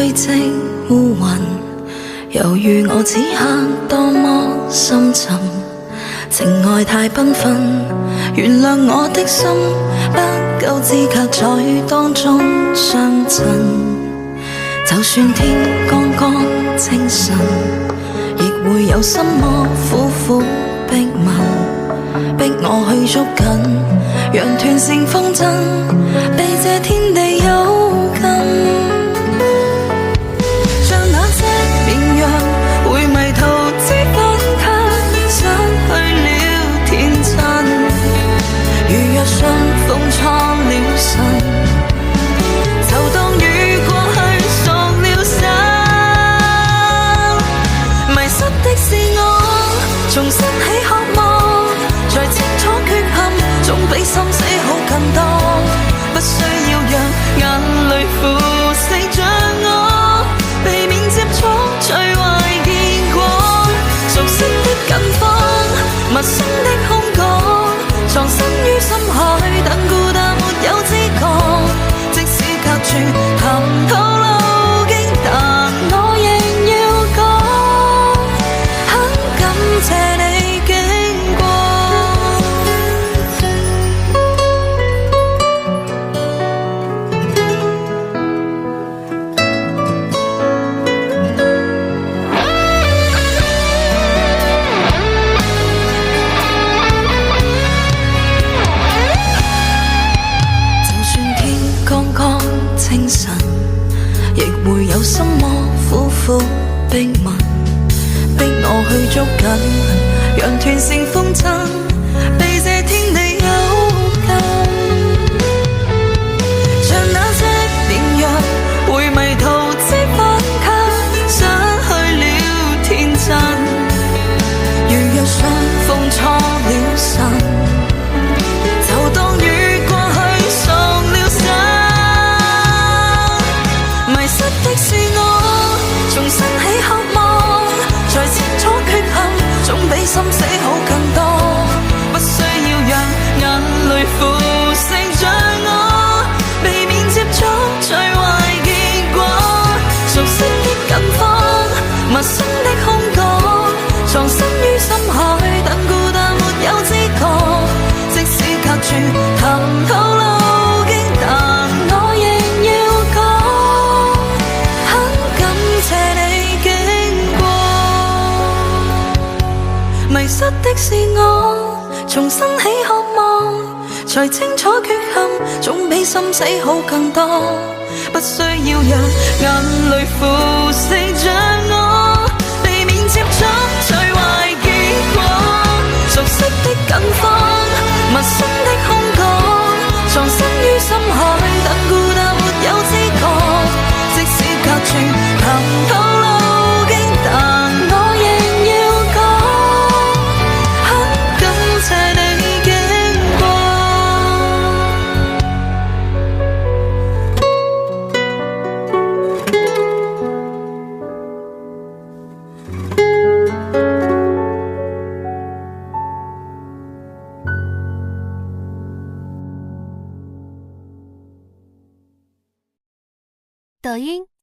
堆積烏雲，猶豫我此刻多麼深沉，情愛太繽紛，原諒我的心不夠資格在當中相襯。就算天剛剛清晨，亦會有心魔苦苦逼問，逼我去捉緊，讓斷線風箏被這天地有禁。像那隻綿羊會迷途知返，卻失去了天真，如若相逢錯了神，就當雨過去熟了手。迷失的是我，重新起渴望，才清楚缺陷總比心死好更多。不需要讓眼淚腐蝕着我，避免接觸最壞結果。熟悉的近況，陌生的空港，藏身於深海，等孤單沒有知覺。即使隔絕談吐路徑，但我仍要講，很感謝你經過。就算天剛剛清晨，亦會有心魔苦苦逼問，逼我去捉緊，讓斷線風箏被這天地有禁。像那隻綿羊會迷途知返，卻失去了天真，如若相逢錯了神，就當雨過去熟了手。迷失的是我，重新起渴望，才清楚缺陷總比心死好更多。不需要讓眼淚腐蝕着我，避免接觸最壞結果。熟悉的近況，陌生的空港，藏身於深海，等孤單沒有知覺。即使隔絕談吐路徑，但我仍要講，很感謝你經過。迷失的是我，重新起渴望，才清楚缺陷總比心死好更多。不需要讓眼淚腐蝕着我，避免接觸最壞結果。熟悉的近況，陌生的空港，藏身於深海，等孤單沒有知覺。即使隔絕談吐路徑，但我仍要講，很感謝你經過。抖音。